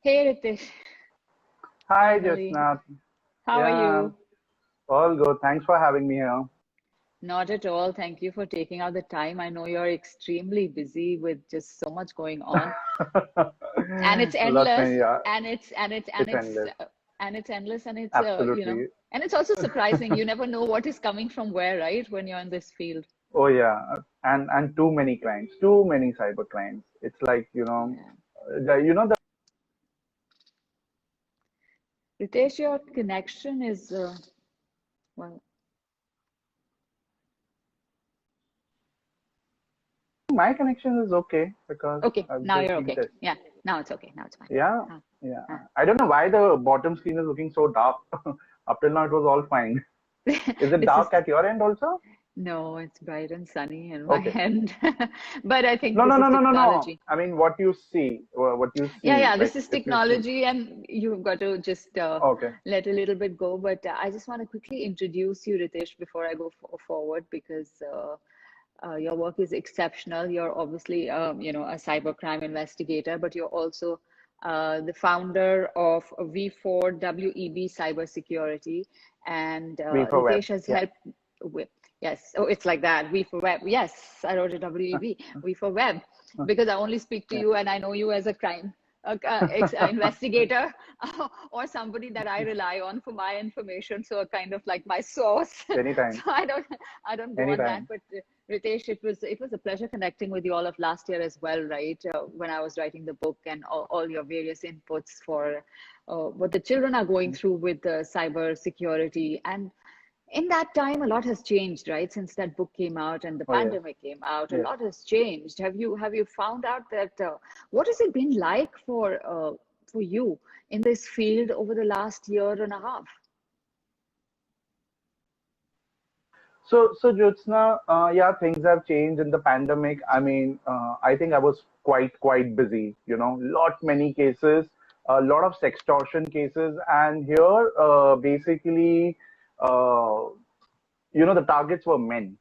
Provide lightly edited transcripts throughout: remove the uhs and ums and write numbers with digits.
Hey Ritesh, Hi, finally. Jyotsna. How are Yeah, you? all good. Thanks for having me here. Not at all. Thank you for taking out the time. I know you're extremely busy with just so much going on, and it's Lots endless, many, yeah, and it's and it's and it's it's endless. and it's endless, and it's Absolutely. and it's also surprising. You never know what is coming from where, right? When you're in this field. Oh yeah, and too many clients, too many cyber clients. It's like, Yeah. the Ritesh, your connection is well. my connection is okay because Okay, I've now just you're been okay. testing. Yeah, now it's okay. Now it's fine. Yeah, Huh, yeah. huh. I don't know why the bottom screen is looking so dark. Up till now, it was all fine. Is it This dark is at your end also? No, it's bright and sunny in my Okay. end. But I think No, this no, is no, no, no, no. technology. I mean, what you see, Yeah, yeah, like this is if you see. technology, and you've got to just Okay. let a little bit go. But I just want to quickly introduce you, Ritesh, before I go forward, because your work is exceptional. You're obviously, a cybercrime investigator, but you're also the founder of V4WEB Cybersecurity, and V for web. Ritesh has Yeah. helped with. Yes, oh, it's like that. V for web. Yes, I wrote it WEB. V for web, because I only speak to Yeah. you, and I know you as a crime investigator or somebody that I rely on for my information. So kind of like my source. So Anytime. I don't go on that, Anytime. but. Ritesh, it was a pleasure connecting with you all of last year as well, right? When I was writing the book and all your various inputs for what the children are going through with cyber security. And in that time, a lot has changed, right? Since that book came out and the Oh yes. pandemic came out, a Yes. lot has changed. Have you found out that what has it been like for you in this field over the last year and a half? So Jyotsna, yeah, things have changed in the pandemic. I mean, I think I was quite busy. Lot many cases, a lot of sextortion cases, and here, basically, uh, the targets were men.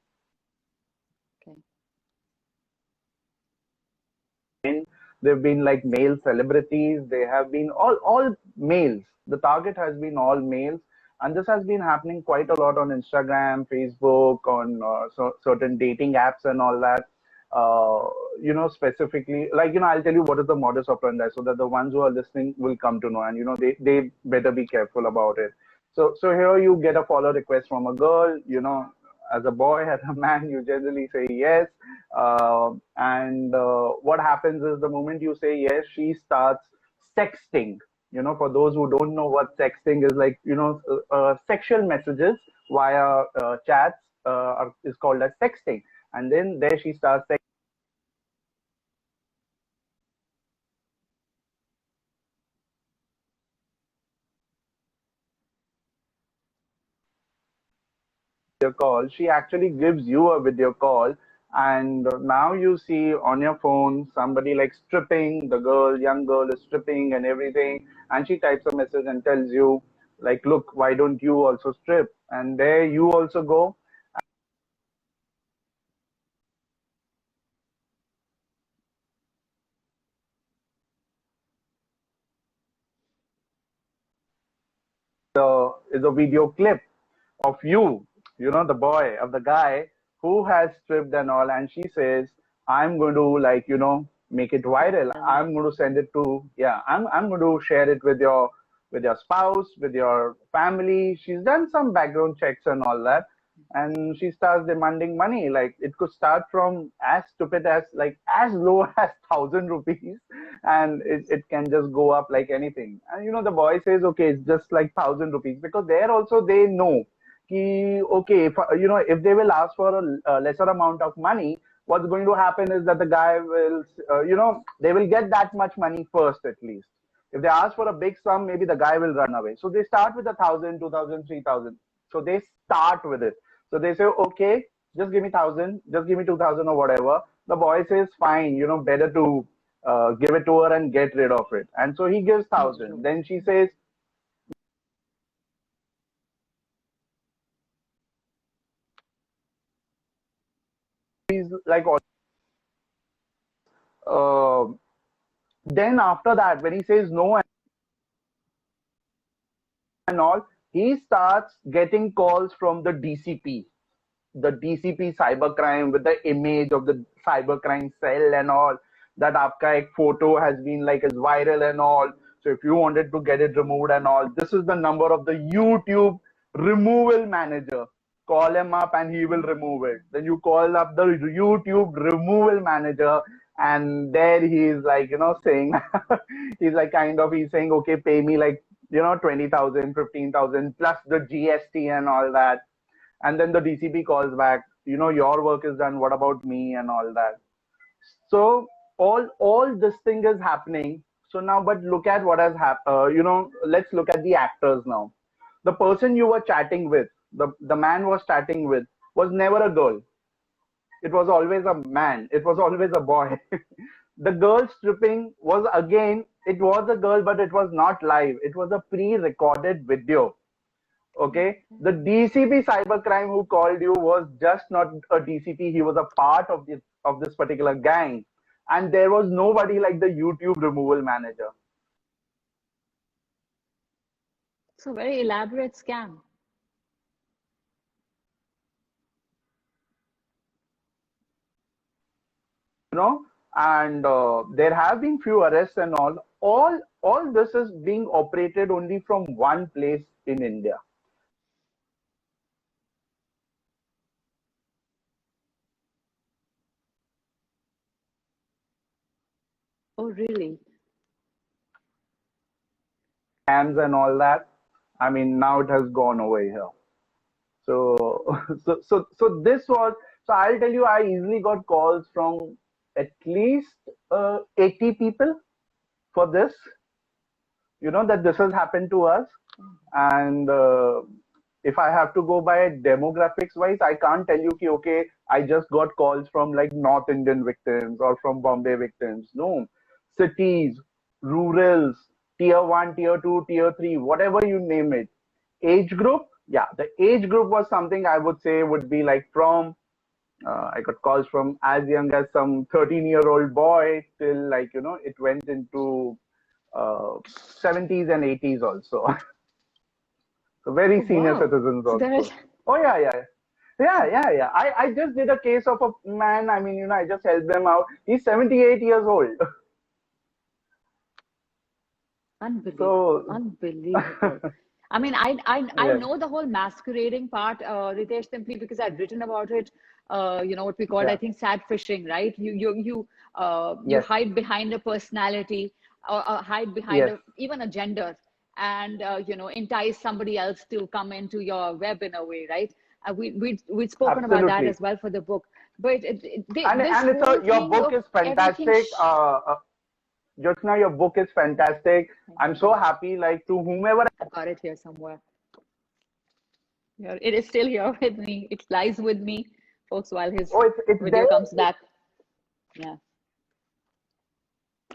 Okay. They've been like male celebrities. They have been all males. The target has been all males, and this has been happening quite a lot on Instagram, Facebook, on certain dating apps and all that. Specifically, like I'll tell you what is the modus operandi, so that the ones who are listening will come to know, and they better be careful about it. So here you get a follow request from a girl. As a boy, as a man, you generally say yes. And what happens is the moment you say yes, she starts sexting. For those who don't know what sexting is, like, sexual messages via chats is called as sexting. And then there she starts video call. She actually gives you a video call, and now you see on your phone somebody like stripping, the girl, young girl is stripping and everything, and she types a message and tells you, like, look, why don't you also strip? And there you also go. Is a video clip of you, the boy, of the guy who has stripped and all, and she says, I'm going to, like, make it viral. I'm going to send it to, yeah, I'm going to share it with your spouse, with your family. She's done some background checks and all that. And she starts demanding money. Like, it could start from as stupid as, like, as low as 1,000 rupees, and it can just go up like anything. And the boy says, okay, it's just like 1,000 rupees, because there also they know okay, if they will ask for a lesser amount of money, what's going to happen is that the guy will, they will get that much money first at least. If they ask for a big sum, maybe the guy will run away. So they start with 1,000, 2,000, 3,000. So they start with it. So they say, okay, just give me 1,000, just give me 2,000 or whatever. The boy says, fine, better to give it to her and get rid of it. And so he gives True. 1,000. Then she says, he's like, uh, then after that, when he says no, and all, he starts getting calls from the DCP cybercrime with the image of the cybercrime cell and all. That आपका एक photo has been like is viral and all. So if you wanted to get it removed and all, this is the number of the YouTube removal manager. Call him up and he will remove it. Then you call up the YouTube removal manager, and there he is like, saying, he's like he's saying, okay, pay me like, 20,000, 15,000 plus the GST and all that. And then the DCP calls back, your work is done. What about me and all that? So all this thing is happening. So now, but look at what has happened. Let's look at the actors now. The person you were chatting with, the man was chatting with, was never a girl. It was always a man. It was always a boy. The girl stripping was again, it was a girl, but it was not live. It was a pre-recorded video. Okay, the DCP cybercrime who called you was just not a DCP. He was a part of this particular gang, and there was nobody like the YouTube removal manager. It's a very elaborate scam. You know, and there have been few arrests and all. All this is being operated only from one place in India. Oh, really? Scams and all that. I mean, now it has gone over here. So, so this was. So I'll tell you, I easily got calls from at least 80 people for this. That this has happened to us, and if I have to go by demographics wise, I can't tell you, okay, I just got calls from like North Indian victims or from Bombay victims. No, cities, rurals, tier one, tier two, tier three, whatever you name it. Age group, yeah, the age group was something I would say would be like from I got calls from as young as some 13-year-old boy till like it went into 70s and 80s also. So Oh, very senior wow. citizens So there is, also. Oh yeah, yeah. Yeah. I just did a case of a man. I mean, I just helped them out. He's 78 years old. unbelievable, So, unbelievable. I mean, I yes, know the whole masquerading part, Ritesh, simply because I've written about it. What we called, I yeah, think, sad fishing, right? You yes, hide behind a personality, or hide behind yes, even a gender, and entice somebody else to come into your web in a way, right? We'd spoken about that absolutely. as well for the book, but this And it's whole your thing book of is everything. fantastic. Jyotsna, your book is fantastic. Thank I'm so you. happy. Like to whomever. I've got it here somewhere. Here, it is still here with me. It lies with me, folks, while his Oh, it's there. video comes back. Yeah,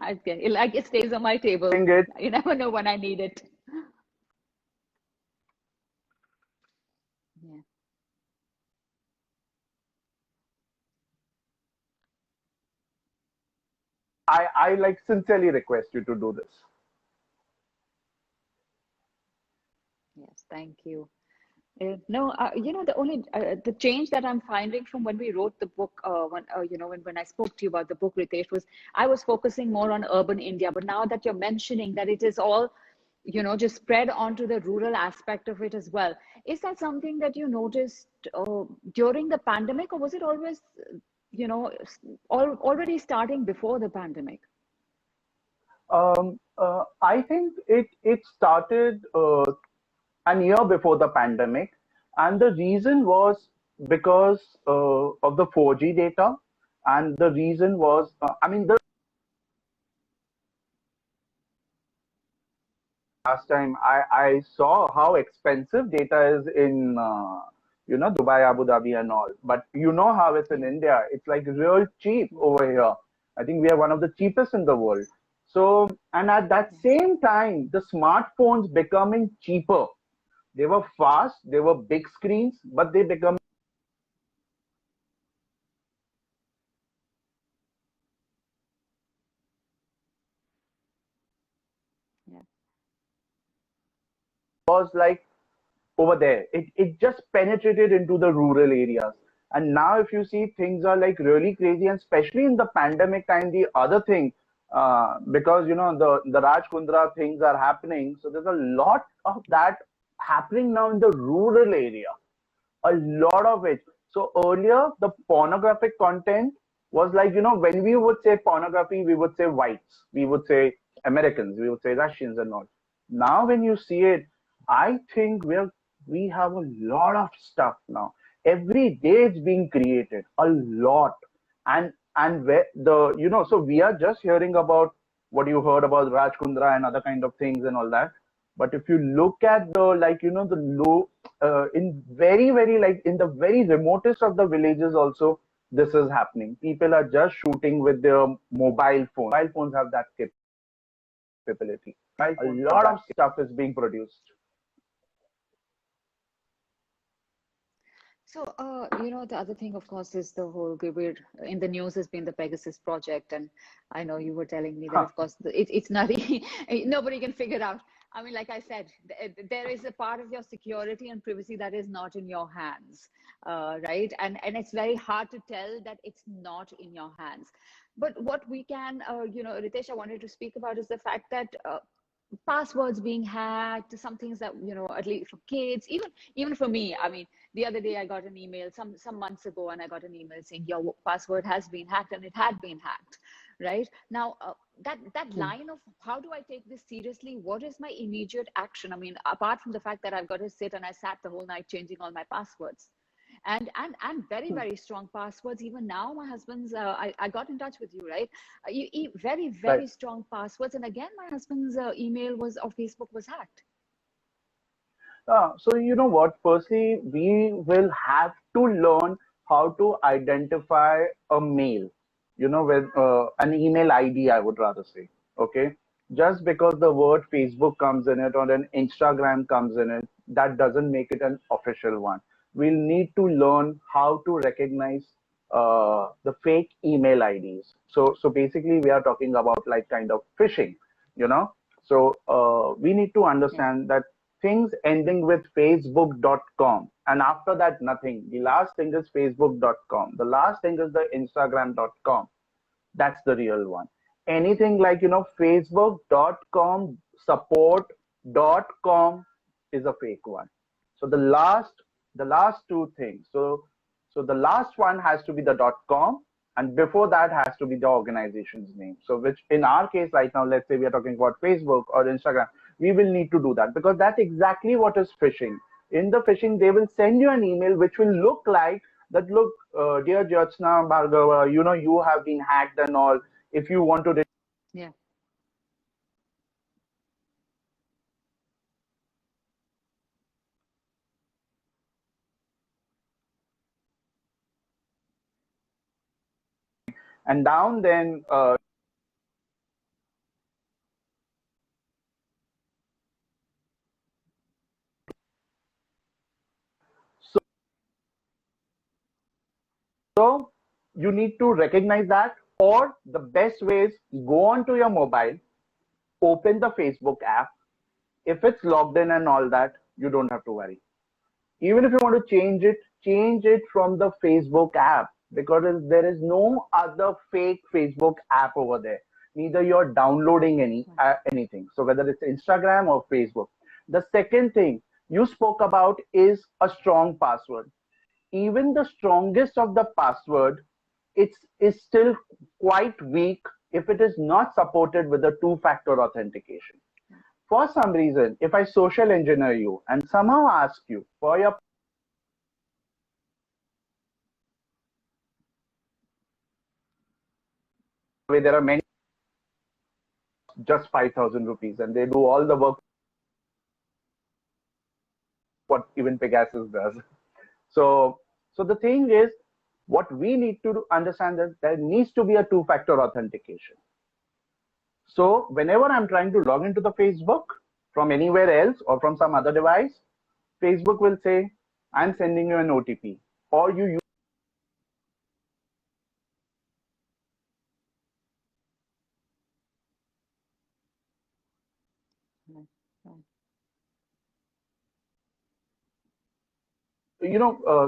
it stays on my table. It. You never know when I need it. Yeah. I like sincerely request you to do this. Yes, thank you. No, the change that I'm finding from when we wrote the book, when I spoke to you about the book, Ritesh, was I was focusing more on urban India, but now that you're mentioning that it is all, just spread onto the rural aspect of it as well. Is that something that you noticed during the pandemic, or was it always, already starting before the pandemic? I think it started a year before the pandemic, and the reason was because of the 4G data, and the reason was, I mean, the last time I saw how expensive data is in Dubai, Abu Dhabi, and all. But you know how it's in Yeah, India. It's like real cheap yeah, over here. I think we are one of the cheapest in the world. So, and at that yes, same time, the smartphones becoming cheaper. They were fast, they were big screens, but they become yeah, was like over there. It just penetrated into the rural areas. And now if you see, things are like really crazy, and especially in the pandemic time, the other thing, because the Raj Kundra things are happening, so there's a lot of that happening now in the rural area, a lot of it. So earlier, the pornographic content was like, when we would say pornography, we would say whites, we would say Americans, we would say Russians and all. Now, when you see it, I think we have a lot of stuff now. Every day it's being created, a lot. And where so we are just hearing about what you heard about Raj Kundra and other kind of things and all that. But if you look at the the low in very very like in the very remotest of the villages also, this is happening. People are just shooting with their mobile phone. Mobile phones have that capability. A lot of stuff is being produced. So, the other thing, of course, is the whole we're in the news has been the Pegasus project, and I know you were telling me that, Huh. of course, it's not nobody can figure out. I mean, like I said, there is a part of your security and privacy that is not in your hands, right? And it's very hard to tell that it's not in your hands. But what we can, Ritesh, I wanted to speak about is the fact that passwords being hacked, some things that, at least for kids, even for me. I mean, the other day I got an email some months ago, and I got an email saying your password has been hacked, and it had been hacked. Right now, that line of how do I take this seriously? What is my immediate action? I mean, apart from the fact that I've got to sit and I sat the whole night changing all my passwords, and very very strong passwords. Even now my husband's I got in touch with you, right? Very Right. very strong passwords, and again my husband's email was or Facebook was hacked. So you know what? Firstly, we will have to learn how to identify a mail, with an email ID, I would rather say. Okay. Just because the word Facebook comes in it or an Instagram comes in it, that doesn't make it an official one. We'll need to learn how to recognize the fake email IDs. So basically, we are talking about like kind of phishing, you know. So we need to Yeah. understand that things ending with facebook.com, and after that nothing. The last thing is facebook.com. The last thing is the instagram.com. That's the real one. Anything like facebook.com support.com is a fake one. So the last two things. So the last one has to be the .com, and before that has to be the organization's name. So which in our case right now, let's say we are talking about Facebook or Instagram, we will need to do that because that's exactly what is phishing. In the phishing, they will send you an email which will look like that. Look, dear Jyotsna Bhargava, you have been hacked and all. If you want to, Yeah. and down then so you need to recognize that, or the best way is go onto your mobile, open the Facebook app. If it's logged in and all that, you don't have to worry. Even if you want to change it from the Facebook app because there is no other fake Facebook app over there. Neither you're downloading anything. So whether it's Instagram or Facebook. The second thing you spoke about is a strong password. Even the strongest of the password, it's is still quite weak if it is not supported with a two-factor authentication. For some reason, if I social engineer you and somehow ask you for your way, there are many just 5,000 rupees, and they do all the work what even Pegasus does. So the thing is, what we need to understand is there needs to be a two-factor authentication. So whenever I'm trying to log into the Facebook from anywhere else or from some other device, Facebook will say, I'm sending you an OTP, or you Right. Right.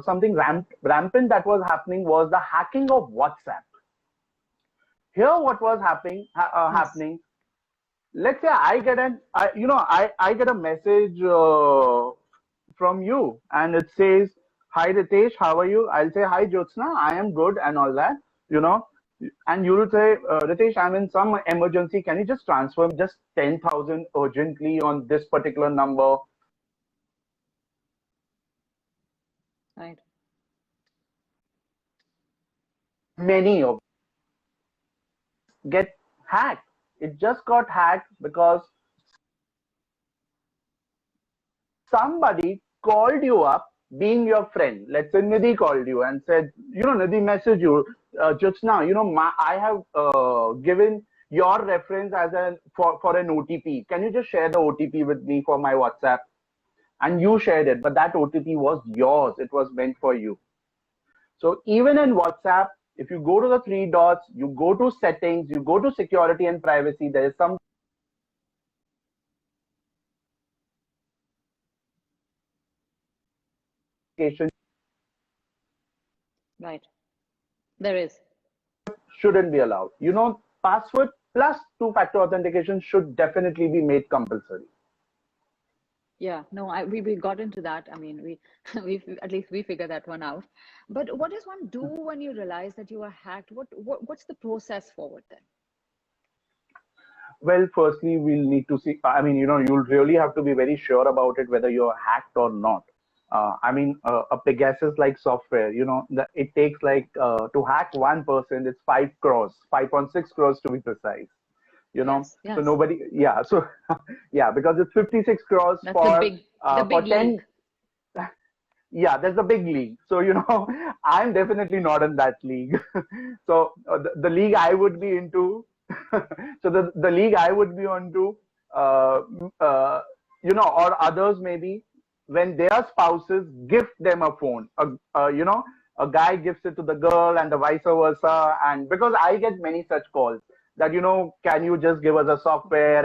something rampant that was happening was the hacking of WhatsApp. Here, what was Yes. happening? Let's say I get a message from you, and it says, "Hi Ritesh, how are you?" I'll say, "Hi Jyotsna, I am good," and all that, you know. And you will say, "Ritesh, I'm in some emergency. Can you just transfer just 10,000 urgently on this particular number?" Right. Many of get hacked. It just got hacked because somebody called you up, being your friend. Let's say Nidhi called you and said, Nidhi messaged you just now. I have given your reference as for an OTP. Can you just share the OTP with me for my WhatsApp? And you shared it, but that OTP was yours. It was meant for you. So even in WhatsApp, if you go to the three dots, you go to settings, you go to security and privacy, there is some notification Right. There is. shouldn't be allowed. Password plus two-factor authentication should definitely be made compulsory. Yeah, no, we got into that. I mean, we we at least we figured that one out. But what does one do when you realize that you are hacked? What's the process forward then? Well, firstly, we'll need to see. I mean, you'll really have to be very sure about it whether you're hacked or not. A Pegasus-like software, it takes like to hack one person, it's 5 crores, 5.6 crores to be precise. Yes, So yes. nobody, yeah, so yeah, because it's 56 crores That's the for big 10. league. Yeah, there's a big league. So, I'm definitely not in that league. So, the league I would be into, so the league I would be onto, uh, uh, or others maybe, when their spouses gift them a phone, a guy gifts it to the girl and the vice versa. And because I get many such calls that, can you just give us a software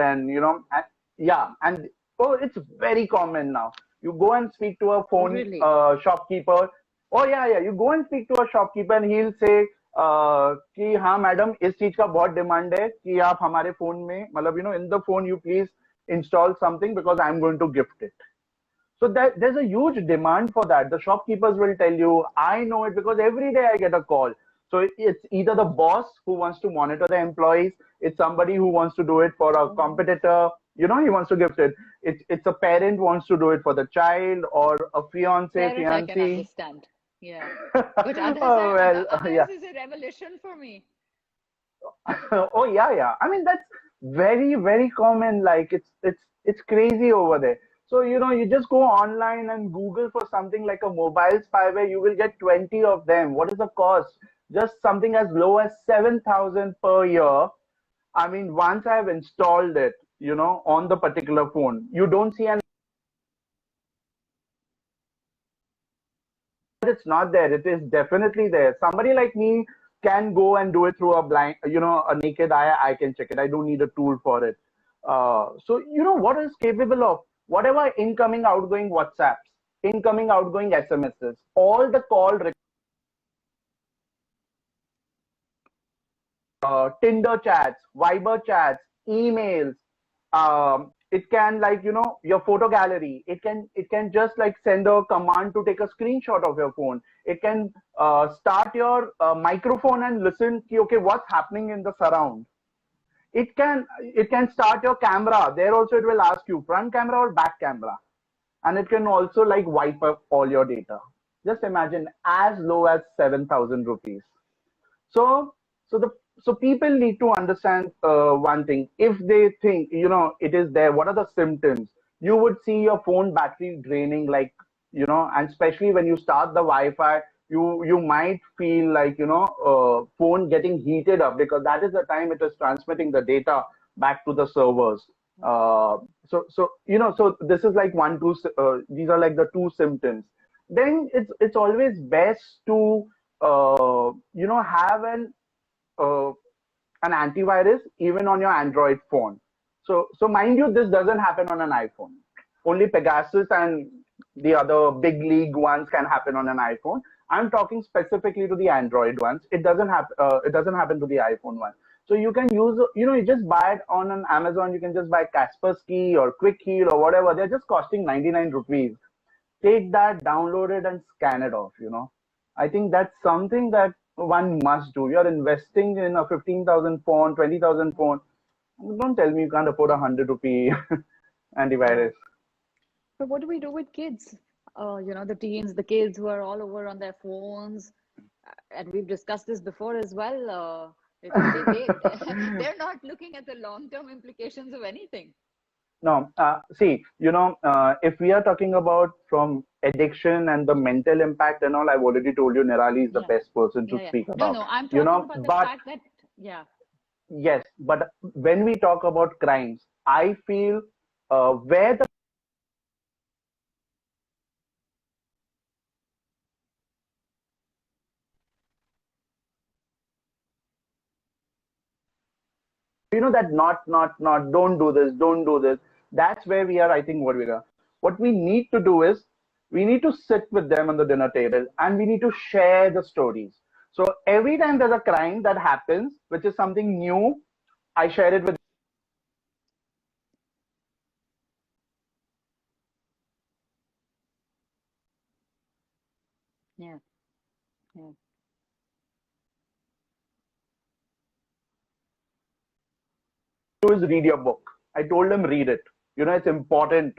yeah, and oh, it's very common now. You go and speak to a Oh, phone really? shopkeeper. Oh yeah, yeah. You go and speak to a shopkeeper and he'll say कि हाँ madam इस चीज का बहुत demand है कि आप हमारे फोन में मतलब in the phone you please install something because I'm going to gift it. So there's a huge demand for that. The shopkeepers will tell you, I know it because every day I get a call. So it's either the boss who wants to monitor the employees, it's somebody who wants to do it for a Oh, competitor, he wants to gift it. It's a parent wants to do it for the child or a fiance, parent, I can fiancé. understand. Yeah. But Oh, well, others yeah. is a revelation for me. Oh yeah, yeah. I mean that's very, very common. Like it's crazy over there. So you just go online and Google for something like a mobile spyware. You will get 20 of them. What is the cost? Just something as low as 7,000 per year. I mean, once I've installed it, on the particular phone, you don't see an it's not there. It is definitely there. Somebody like me can go and do it through a naked eye. I can check it. I don't need a tool for it. So what is capable of whatever incoming, outgoing WhatsApps, incoming, outgoing SMSs, all the Tinder chats, Viber chats, emails. It can like your photo gallery. It can just like send a command to take a screenshot of your phone. It can start your microphone and listen. Ki, okay, what's happening in the surround? It can start your camera. There also it will ask you front camera or back camera, and it can also like wipe up all your data. Just imagine as low as 7,000 rupees. So, so the so people need to understand one thing. If they think it is there, what are the symptoms? You would see your phone battery draining, like and especially when you start the Wi-Fi, you might feel like phone getting heated up because that is the time it is transmitting the data back to the servers. So this is like one, two. These are like the two symptoms. Then it's always best to have uh, an antivirus even on your Android phone. So mind you, this doesn't happen on an iPhone. Only Pegasus and the other big league ones can happen on an iPhone. I'm talking specifically to the Android ones. It doesn't happen. It doesn't happen to the iPhone one. So you can use, you just buy it on an Amazon. You can just buy Kaspersky or Quick Heal or whatever. They're just costing 99 rupees. Take that, download it, and scan it off. I think that's something that one must do. You're investing in a 15,000 phone, 20,000 phone. Don't tell me you can't afford a 100 rupee Yeah. antivirus. But what do we do with kids? The teens, the kids who are all over on their phones, and we've discussed this before as well, Ritesh, they're not looking at the long-term implications of anything. No, see, if we are talking about from addiction and the mental impact and all, I've already told you Nirali is the Yeah, best person to yeah, yeah. speak No, about. no, I'm talking about the But fact that, yeah, yes, but when we talk about crimes, I feel where the that not, don't do this. That's where we are. I think what we need to do is we need to sit with them on the dinner table and we need to share the stories. So every time there's a crime that happens, which is something new, I share it with yeah, yeah. do is read your book. I told him read it. It's important,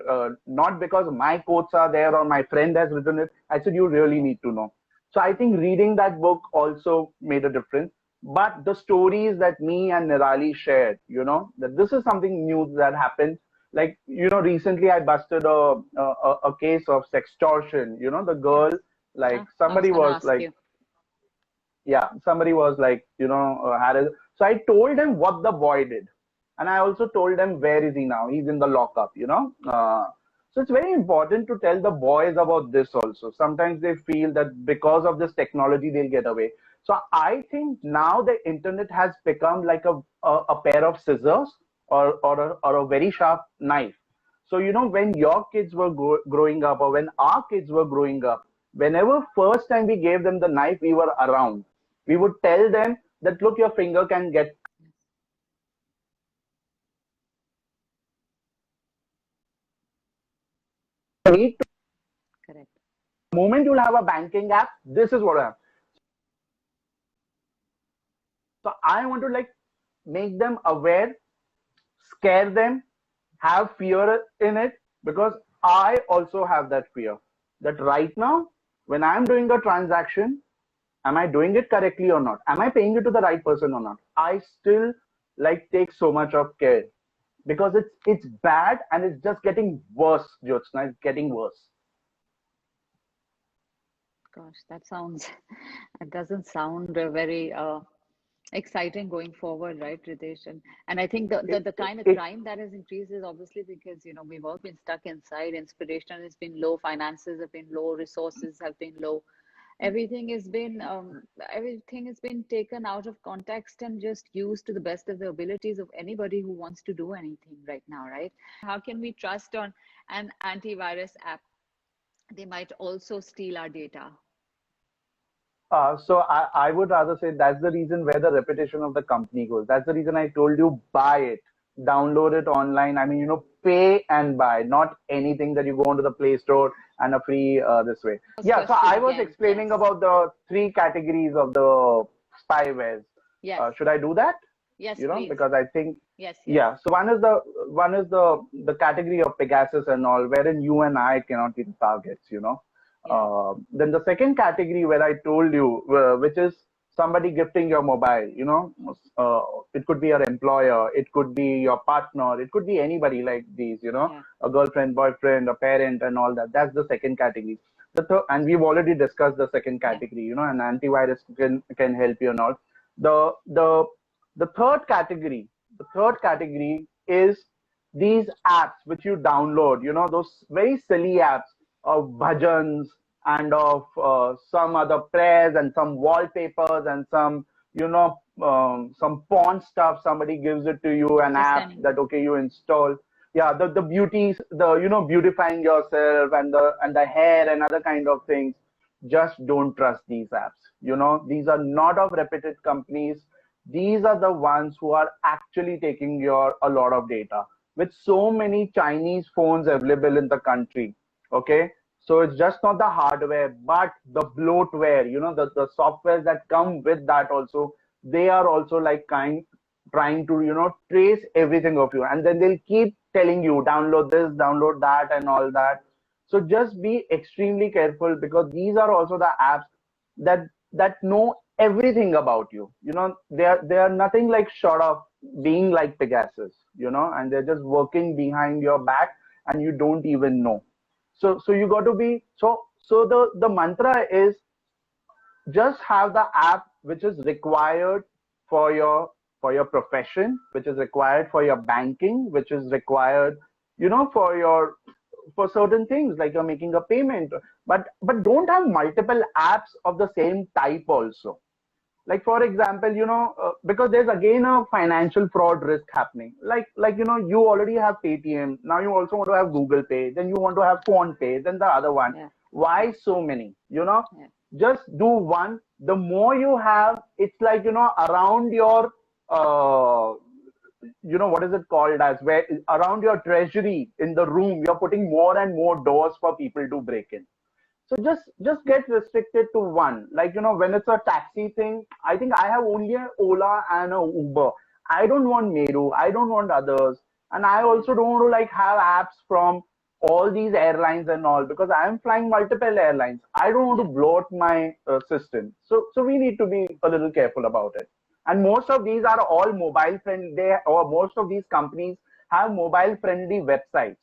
not because my quotes are there or my friend has written it. I said, you really need to know. So I think reading that book also made a difference. But the stories that me and Nirali shared, that this is something new that happened. Like, recently I busted a case of sextortion. The girl, Yes. like I was somebody going to was ask like, you. yeah, somebody was like, had a, so I told him what the boy did. And I also told him where is he now? He's in the lockup. So it's very important to tell the boys about this also. Sometimes they feel that because of this technology, they'll get away. So I think now the internet has become like a pair of scissors or a very sharp knife. So, when your kids were growing up or when our kids were growing up, whenever first time we gave them the knife, we were around. We would tell them that, look, your finger can get need to, Correct. the moment you'll have a banking app, this is what I have. So I want to like make them aware, scare them, have fear in it because I also have that fear that right now, when I'm doing a transaction, am I doing it correctly or not? Am I paying it to the right person or not? I still like take so much of care because it's bad and it's just getting worse, Jyotsna. It's getting worse. Gosh, that sounds, it doesn't sound very exciting going forward, right, Ritesh? And I think the kind of It crime that has increased is obviously because, we've all been stuck inside. Inspiration has been low, finances have been low, resources have been low. Everything has been everything has been taken out of context and just used to the best of the abilities of anybody who wants to do anything right now, right? How can we trust on an antivirus app? They might also steal our data. So I would rather say that's the reason where the reputation of the company goes. That's the reason I told you buy it, download it online. I mean, pay and buy, not anything that you go into the Play Store and a free this way. First Yeah. So question I was again. explaining Yes. about the three categories of the spywares. Yes. Should I do that? Yes, please. Because I think Yes, yes. yeah. So one is the category of Pegasus and all, wherein you and I cannot be the targets. Yeah. Then the second category where I told you, which is somebody gifting your mobile. It could be your employer, it could be your partner, it could be anybody like these. Yeah. A girlfriend, boyfriend, a parent, and all that. That's the second category. The third, and we've already discussed the second Yeah. category. And antivirus can help you and all. The the the third category is these apps which you download, those very silly apps of bhajans and of some other prayers and some wallpapers and some, some porn stuff. Somebody gives it to you, an app Understanding. that, okay, you install. yeah, the beauties, the beautifying yourself and the hair and other kind of things. Just don't trust these apps. These are not of reputed companies. These are the ones who are actually taking your a lot of data, with so many Chinese phones available in the country. Okay, so it's just not the hardware, but the bloatware, the software that come with that also. They are also like trying to trace everything of you, and then they'll keep telling you download this, download that, and all that. So just be extremely careful, because these are also the apps that know everything about you. They are nothing like short of being like Pegasus, and they're just working behind your back, and you don't even know. So you got to be so the mantra is, just have the app which is required for your profession, which is required for your banking, which is required for certain things, like you're making a payment. But don't have multiple apps of the same type also. Like for example, because there's again a financial fraud risk happening. Like you already have Paytm, now you also want to have Google Pay, then you want to have Phone Pay, then the other one. Yeah, Why yeah, so many? yeah, Just do one. The more you have, it's like around your what is it called, as where around your treasury in the room, you're putting more and more doors for people to break in. So just get restricted to one. Like when it's a taxi thing, I think I have only an Ola and a Uber. I don't want Meru, I don't want others. And I yeah, also don't want to like have apps from all these airlines and all, because I am flying multiple airlines. I don't want to yeah. bloat my system. So we need to be a little careful about it. And most of these are all mobile friendly, or most of these companies have mobile friendly websites.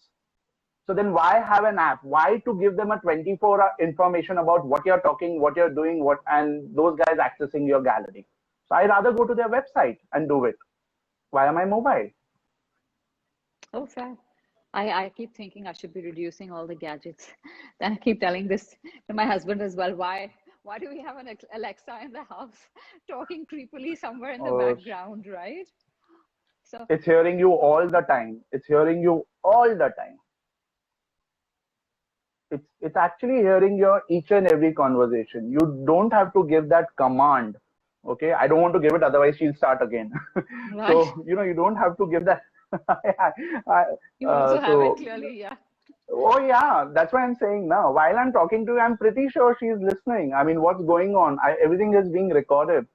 So then why have an app? Why to give them a 24-hour information about what you're talking, what you're doing, and those guys accessing your gallery? So I'd rather go to their website and do it via my mobile. Oh, fair. I keep thinking I should be reducing all the gadgets. Then I keep telling this to my husband as well. Why do we have an Alexa in the house talking creepily somewhere in the Uh, background, right? So it's hearing you all the time. It's hearing you all the time. It's actually hearing your each and every conversation. You don't have to give that command. Okay, I don't want to give it, otherwise she'll start again. right. So you don't have to give that. I, You also have it so clearly, yeah. oh yeah, that's why I'm saying now. While I'm talking to you, I'm pretty sure she's listening. I mean, what's going on? Everything is being recorded.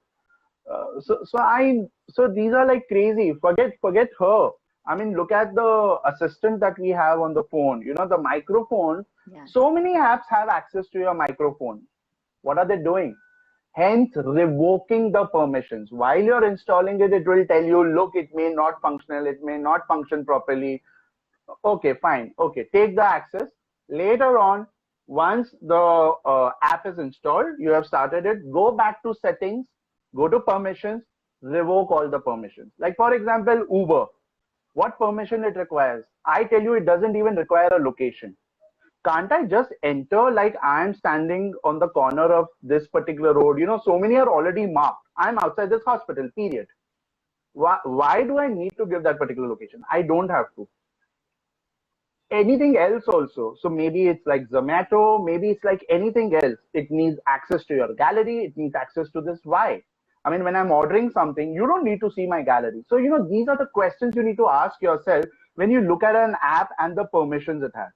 So these are like crazy. Forget her. I mean, look at the assistant that we have on the phone. The microphone. Yeah, So many apps have access to your microphone. What are they doing? Hence, revoking the permissions. While you're installing it, it will tell you, look, it may not functional, it may not function properly. Okay, fine. Okay, take the access. Later on, once the app is installed, you have started it, go back to settings, go to permissions, revoke all the permissions. Like for example, Uber, what permission it requires? I tell you, it doesn't even require a location. Can't I just enter like I'm standing on the corner of this particular road? So many are already marked. I'm outside this hospital, period. Why do I need to give that particular location? I don't have to. Anything else also. So maybe it's like Zomato, maybe it's like anything else. It needs access to your gallery, it needs access to this. Why? I mean, when I'm ordering something, you don't need to see my gallery. So, these are the questions you need to ask yourself when you look at an app and the permissions it has.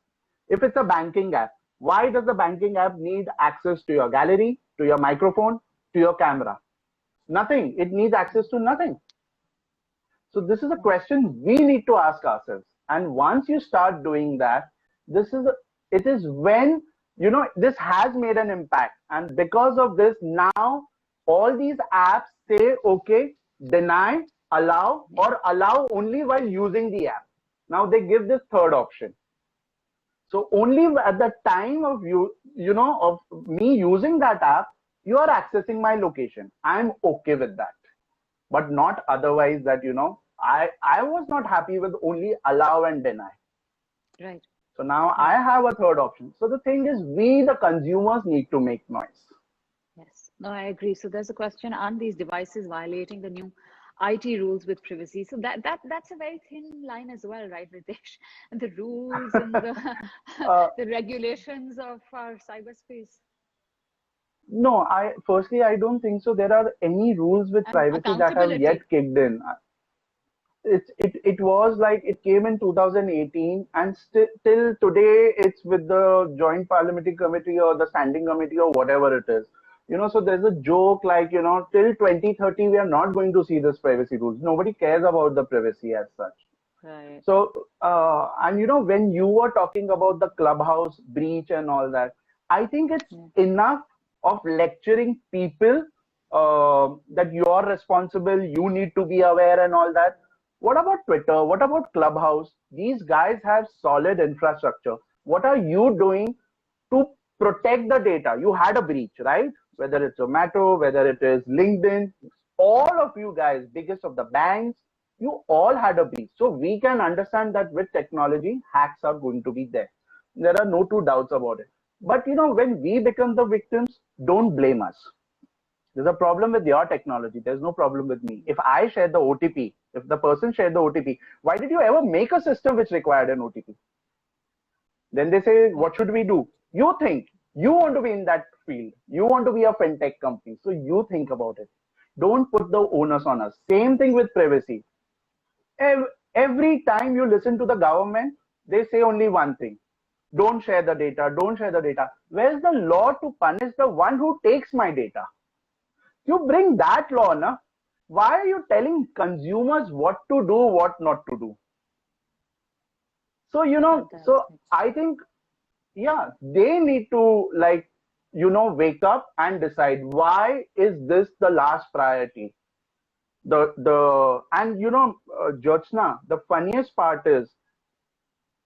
If it's a banking app, why does the banking app need access to your gallery, to your microphone, to your camera? Nothing. It needs access to nothing. So this is a question we need to ask ourselves. And once you start doing that, it is when this has made an impact. And because of this, now all these apps say okay, deny, allow, yeah, or allow only while using the app. Now they give this third option. So only at the time of of me using that app, you are accessing my location. I'm okay with that, but not otherwise. That I was not happy with only allow and deny. right, So now I right. have a third option. So the thing is, we the consumers need to make noise. Yes. No, I agree. So there's a question, aren't these devices violating the new IT rules with privacy. So that's a very thin line as well, right, Ritesh? And the rules and the Uh, the regulations of our cyberspace no, I don't think so. There are any rules with and privacy that have yet accountability. kicked in. It was like it came in 2018, and still till today it's with the Joint Parliamentary Committee or the Standing Committee or whatever it is. So there's a joke like, till 2030 we are not going to see this privacy rules. Nobody cares about the privacy as such. Right. So, and when you were talking about the clubhouse breach and all that, I think it's Yeah. enough of lecturing people that you're responsible, you need to be aware and all that. What about Twitter? What about Clubhouse? These guys have solid infrastructure. What are you doing to protect the data? You had a breach, right? Whether it's Zomato, whether it is LinkedIn, all of you guys, biggest of the banks, you all had a breach. So we can understand that with technology, hacks are going to be there. There are no two doubts about it. But when we become the victims, don't blame us. There's a problem with your technology. There's no problem with me. If I share the OTP, if the person shared the OTP, why did you ever make a system which required an OTP? Then they say, what should we do? You think. You want to be in that field. You want to be a fintech company. So you think about it. Don't put the onus on us. Same thing with privacy. Every time you listen to the government, they say only one thing. Don't share the data. Don't share the data. Where's the law to punish the one who takes my data? You bring that law, na? Why are you telling consumers what to do, what not to do? So, Fantastic. I think, yeah, they need to wake up and decide why is this the last priority. And Jyotsna, the funniest part is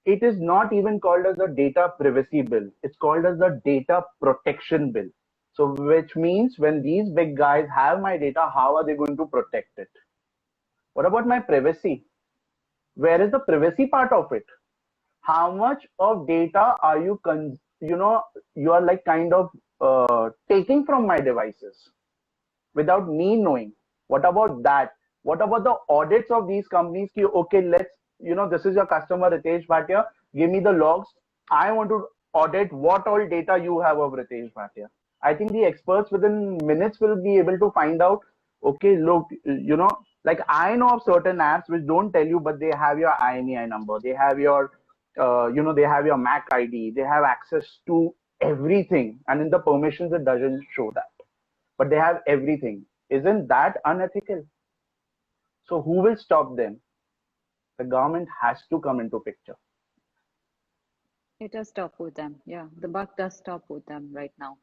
it is not even called as a data privacy bill. It's called as the data protection bill. So which means when these big guys have my data, how are they going to protect it? What about my privacy? Where is the privacy part of it? How much of data are you are like kind of taking from my devices without me knowing? What about that? What about the audits of these companies? Okay, this is your customer Ritesh Bhatia. Give me the logs. I want to audit what all data you have of Ritesh Bhatia. I think the experts within minutes will be able to find out. Okay, look, like I know of certain apps which don't tell you, but they have your IMEI number. They have your, they have your MAC ID. They have access to everything, and in the permissions it doesn't show that, but they have everything. Isn't that unethical? So who will stop them? The government has to come into picture. It does stop with them. Yeah, the buck does stop with them right now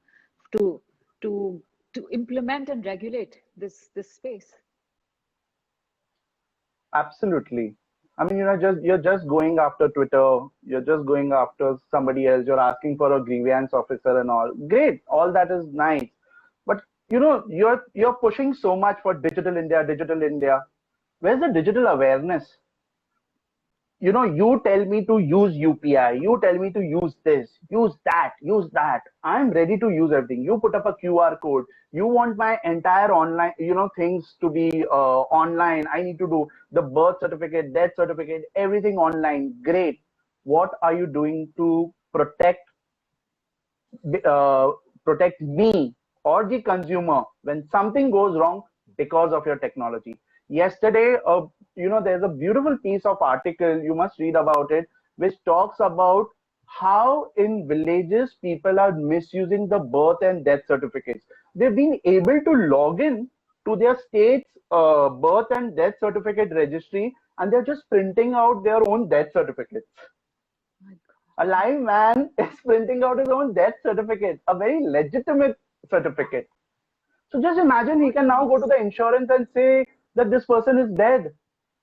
to to to implement and regulate this space. Absolutely. I mean, you're just going after Twitter. You're just going after somebody else. You're asking for a grievance officer and all. Great, all that is nice. But you're pushing so much for digital India, digital India. Where's the digital awareness? You tell me to use UPI, you tell me to use this, use that. I'm ready to use everything. You put up a QR code. You want my entire online, things to be online. I need to do the birth certificate, death certificate, everything online. Great. What are you doing to uh, protect me or the consumer when something goes wrong because of your technology? Yesterday, there's a beautiful piece of article, you must read about it, which talks about how in villages people are misusing the birth and death certificates. They've been able to log in to their state's birth and death certificate registry, and they're just printing out their own death certificates. My A live man is printing out his own death certificate, a very legitimate certificate. So just imagine he can now go to the insurance and say that this person is dead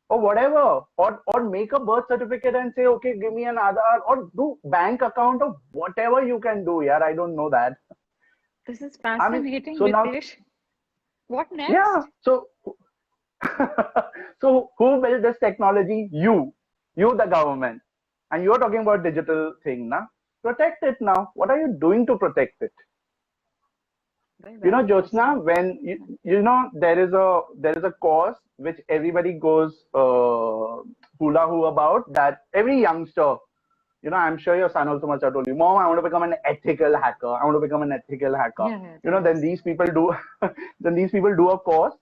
or whatever, or make a birth certificate and say, okay, give me an Aadhaar, or do bank account or whatever you can do. Yeah, I don't know that. This is I mean, fascinating, so now, Ritesh. What yeah, next? so so who built this technology? You, the government, and you're talking about digital thing, now. Protect it now. What are you doing to protect it? Very, You very know, interesting. Jyotsna, when you know there is a course which everybody goes hula hoo about, that every youngster, you know, I'm sure your son also must have told you, Mom, I want to become an ethical hacker. I want to become an ethical hacker. Yeah, yeah, You know, then yes. these people do, then these people do a course.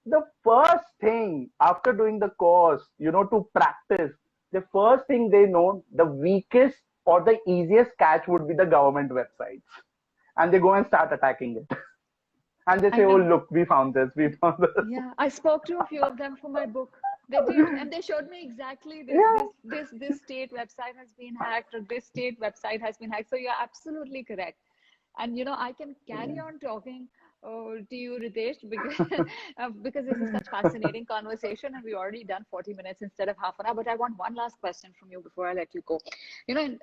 The first thing after doing the course, you know, to practice, the first thing they know, the weakest or the easiest catch would be the government websites, and they go and start attacking it. And they I say, "Oh, know. look, we found this, we found this." Yeah, I spoke to a few of them for my book. They did, and they showed me exactly this, Yeah. this state website has been hacked, or this state website has been hacked. So you're absolutely correct. And I can carry on talking to you, Ritesh, because because this is such fascinating conversation, and we already done 40 minutes instead of half an hour. But I want one last question from you before I let you go.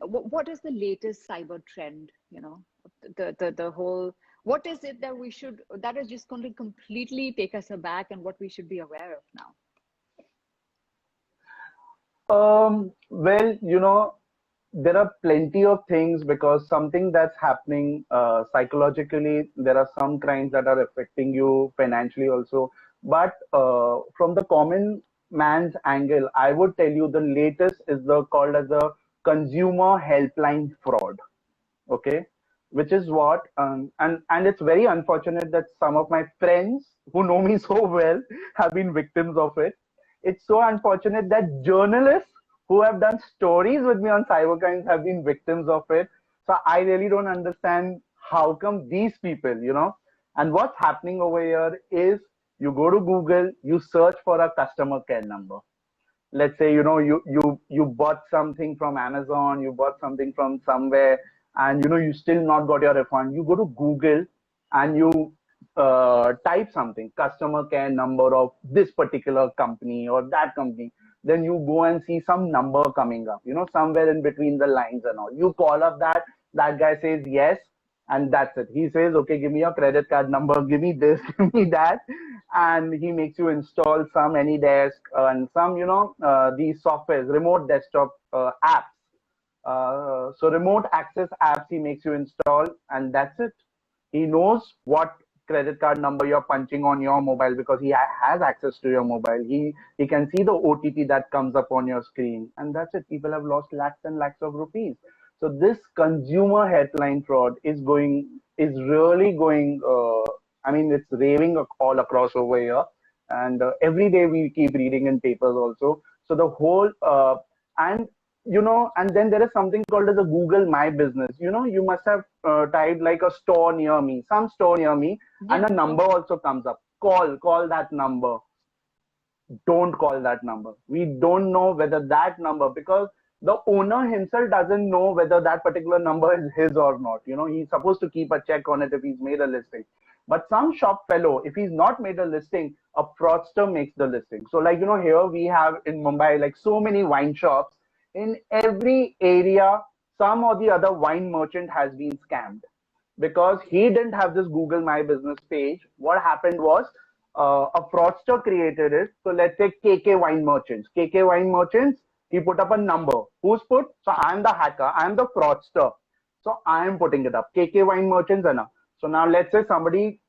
What is the latest cyber trend? The whole. What is it that that is just going to completely take us aback, and what we should be aware of now? Well, you know, there are plenty of things, because something that's happening psychologically, there are some crimes that are affecting you financially also. But from the common man's angle, I would tell you the latest is the called as a consumer helpline fraud. Okay, which is what and it's very unfortunate that some of my friends who know me so well have been victims of it. It's so unfortunate that journalists who have done stories with me on cybercrimes have been victims of it. So I really don't understand how come these people, you know. And what's happening over here is, you go to Google, you search for a customer care number. Let's say, you know, you bought something from Amazon, you bought something from somewhere, and you know, you still not got your refund. You go to Google and you type something, customer care number of this particular company or that company. Then you go and see some number coming up, you know, somewhere in between the lines and all. You call up that guy says yes, and that's it. He says, okay, give me your credit card number, give me this, give me that, and he makes you install some AnyDesk and some, you know, these softwares, remote desktop apps. So remote access apps he makes you install, and that's it. He knows what credit card number you're punching on your mobile, because he has access to your mobile. He can see the OTP that comes up on your screen, and that's it. People have lost lakhs and lakhs of rupees. So this consumer headline fraud is really going. I mean, it's raving all across over here, and every day we keep reading in papers also. So the whole and you know, and then there is something called as a Google My Business. You know, you must have typed like a store near me, some store near me, and Yeah, a of number course. also comes up. Call that number. Don't call that number. We don't know whether that number, because the owner himself doesn't know whether that particular number is his or not. You know, he's supposed to keep a check on it if he's made a listing. But some shop fellow, if he's not made a listing, a fraudster makes the listing. So, like, you know, here we have in Mumbai, like, so many wine shops. In every area, some or the other wine merchant has been scammed, because he didn't have this Google My Business page. What happened was, a fraudster created it. So let's say KK Wine Merchants. KK Wine Merchants, he put up a number. Who's put? So I'm the hacker, I'm the fraudster. So I am putting it up. KK Wine Merchants, Anna. So now let's say somebody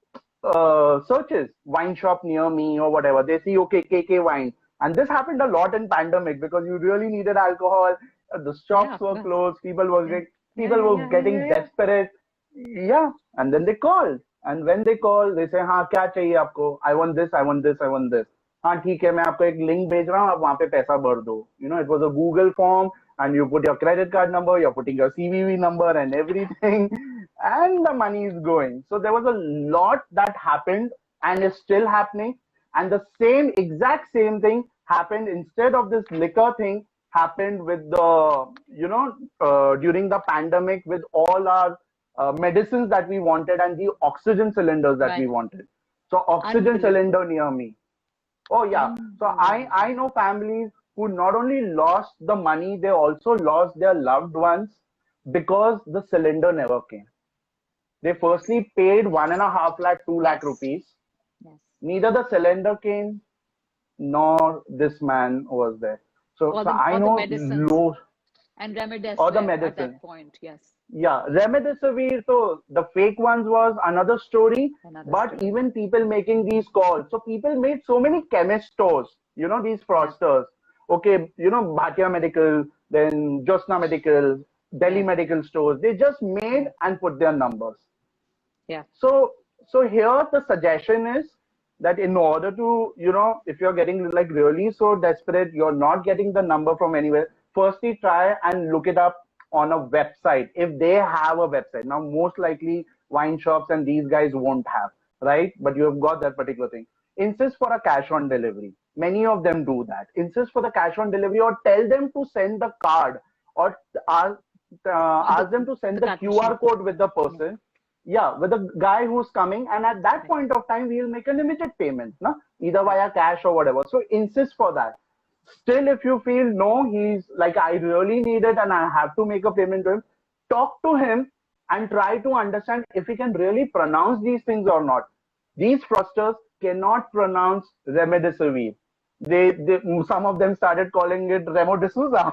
searches wine shop near me or whatever. They see, okay, KK Wine. And this happened a lot in pandemic, because you really needed alcohol. The Yeah, shops of were course. closed. Yeah, yeah, People yeah, were yeah, yeah, getting yeah, yeah. desperate. Yeah, and then they called. And when they call, they say, हाँ क्या चाहिए आपको? I want this, I want this, I want this. हाँ ठीक है, मैं आपको एक लिंक भेज रहा हूँ, आप वहाँ पे पैसा भर दो. You know, it was a Google form, and you put your credit card number, you're putting your CVV number and everything, and the money is going. So there was a lot that happened, and is still happening. And the exact same thing happened, instead of this liquor thing, happened with during the pandemic, with all our medicines that we wanted, and the oxygen cylinders that we Right. wanted. So oxygen cylinder Unbelievable. near me. Oh yeah. So I Unbelievable. know families who not only lost the money, they also lost their loved ones, because the cylinder never came. They Yes. firstly paid 1.5 lakh, 2 lakh Yes. rupees. Yes. Neither the cylinder came, nor this man was there. So Or so the I or the know medicines. And or the remdesivir at medicine. that point, yes, Yeah, remdesivir, so the fake ones was another story, another but story. even people making these calls. So people made so many chemist stores, these Yeah, fraudsters. Okay, Bhatia Medical, then Jyotsna Medical, Delhi yeah, Medical Stores. They just made yeah, and put their numbers. yeah. So here the suggestion is that in order to, if you're getting like really so desperate, you're not getting the number from anywhere, firstly try and look it up on a website if they have a website. Now, most likely wine shops and these guys won't have, right? But you have got that particular thing. Insist for a cash on delivery. Many of them do that. Insist for the cash on delivery or tell them to send the card or ask, On ask them to send the the card machine. QR code with the Yeah, person, yeah, with the guy who's coming, and at that right. point of time we'll make a limited payment, no? Either Right. via cash or whatever. So insist for that. Still, if you feel no, he's like, I really need it and I have to make a payment to him, talk to him and try to understand if he can really pronounce these things or not. These fraudsters cannot pronounce remdesivir. They some of them started calling it Remo D'Souza.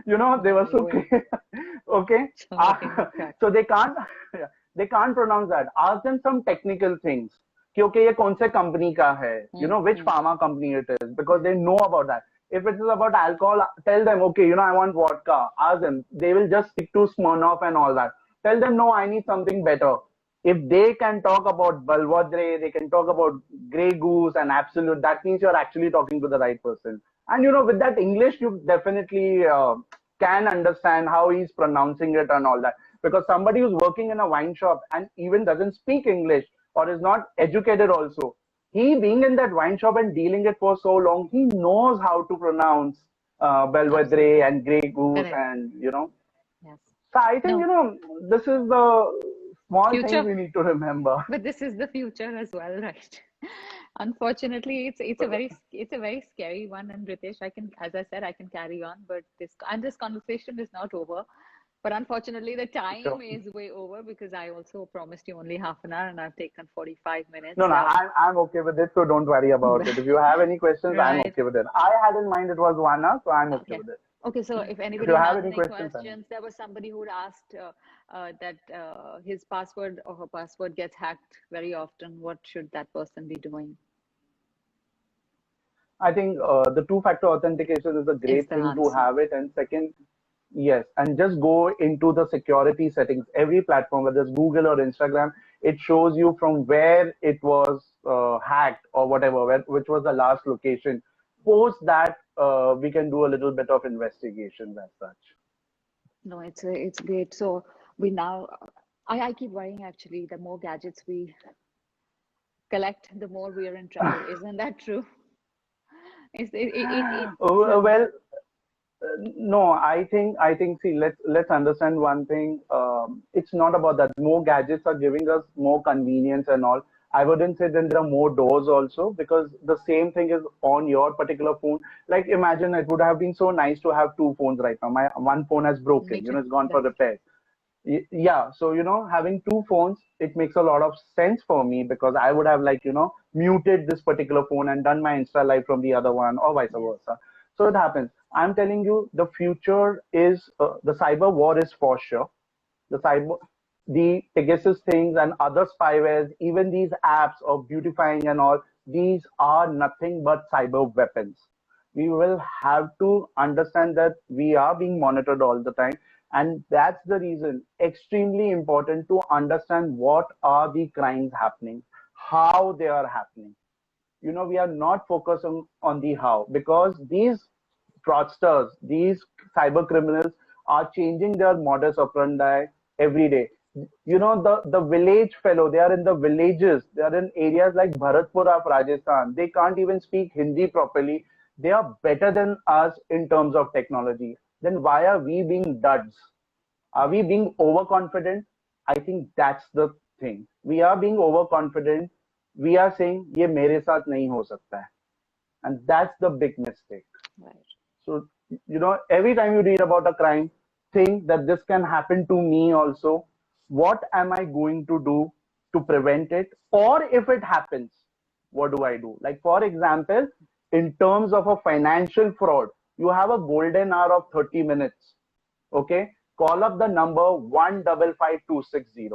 They were My so word. okay. So making me crack. So they can't pronounce that. Ask them some technical things. कि okay, ये कौन से company का है? Which Hmm. pharma company it is, because Hmm. they know about that. If it is about alcohol, tell them, okay, I want vodka. Ask them. They will just stick to Smirnoff and all that. Tell them, no, I need something better. If they can talk about Balvadre, they can talk about Grey Goose and Absolute, that means you're actually talking to the right person. And with that English, you definitely can understand how he's pronouncing it and all that. Because somebody who's working in a wine shop and even doesn't speak English or is not educated also, he being in that wine shop and dealing it for so long, he knows how to pronounce Belvedere Absolutely. and Grey Goose Correct. and. Yes. So I think, No, this is the small things future. we need to remember. But this is the future as well, right? Unfortunately, it's a very scary one. And Ritesh, as I said, I can carry on, but this conversation is not over. But unfortunately, the time Sure. is way over because I also promised you only half an hour, and I've taken 45 No, minutes. no, I'm okay with it, so don't worry about it. If you have any questions, I'm Right. okay with it. I had in mind it was 1 hour, so I'm okay Okay. with it. Okay, so if If you anybody have has any any questions, I'm questions, there was somebody who asked that his password or her password gets hacked very often. What should that person be doing? I think the two-factor authentication is a Is great the thing to answer. have it. And second, yes, and just go into the security settings. Every platform, whether it's Google or Instagram, it shows you from where it was hacked or whatever, which was the last location. Post that, we can do a little bit of investigations as such. No, it's great. So we now, I keep worrying actually. The more gadgets we collect, the more we are in trouble. Isn't that true? It's Well, no, I think. See, let's understand one thing. It's not about that. More gadgets are giving us more convenience and all. I wouldn't say then there are more doors also, because the same thing is on your particular phone. Like imagine it would have been so nice to have two phones right now. My one phone has me broken. too. It's gone for Right. repair. Yeah, so having two phones, it makes a lot of sense for me, because I would have like muted this particular phone and done my Insta live from the other one, or vice Yes. versa. So it happens. I'm telling you, the future is the cyber war is for sure. The cyber, the Pegasus things and other spywares, even these apps of beautifying and all, these are nothing but cyber weapons. We will have to understand that we are being monitored all the time. And that's the reason extremely important to understand what are the crimes happening, how they are happening. We are not focusing on the how, because these fraudsters, these cyber criminals are changing their modus operandi every day. The village fellow, they are in the villages, they are in areas like Bharatpur of Rajasthan. They can't even speak Hindi properly. They are better than us in terms of technology. Then why are we being duds? Are we Right. being overconfident? I think that's the thing. We are being overconfident. We are saying, ये मेरे साथ नहीं हो सकता है. And that's the big mistake. Right. So, every time you read about a crime, think that this can happen to me also. What am I going to do to prevent it? Or if it happens, what do I do? Like, for example, in terms of a financial fraud, you have a golden hour of 30 minutes. Okay, call up the number 155260.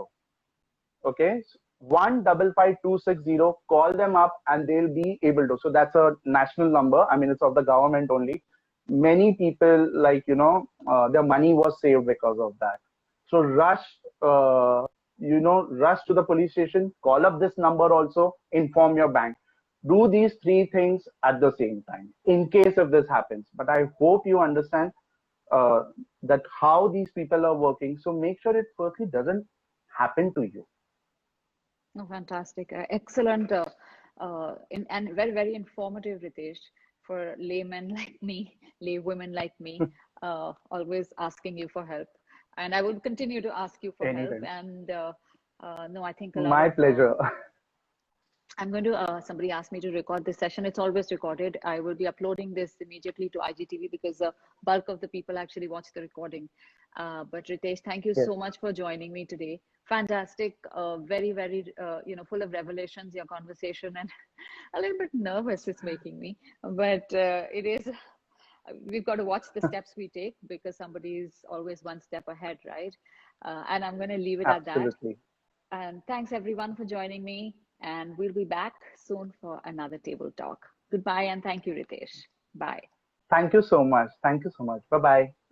Okay, 155260. Call them up and they'll be able to. So that's a national number. I mean, it's of the government only. Many people, like, their money was saved because of that. So rush, rush to the police station. Call up this number also. Inform your bank. Do these three things at the same time in case if this happens. But I hope you understand uh, that how these people are working. So make sure it firstly doesn't happen to you. No, fantastic. Excellent and very, very informative, Ritesh, for laymen like me, lay women like me, always asking you for help. And I would continue to ask you for help. Anytime. And no, I think a lot My of pleasure. I'm going to, somebody asked me to record this session. It's always recorded. I will be uploading this immediately to IGTV because the bulk of the people actually watch the recording. But Ritesh, thank you Yes, so much for joining me today. Fantastic, very, very, full of revelations, your conversation, and a little bit nervous it's making me. But it is, we've got to watch the steps we take because somebody is always one step ahead, right? And I'm going to leave it at that. absolutely. And thanks everyone for joining me. And we'll be back soon for another table talk. Goodbye and thank you, Ritesh. Bye. Thank you so much. Thank you so much. Bye bye.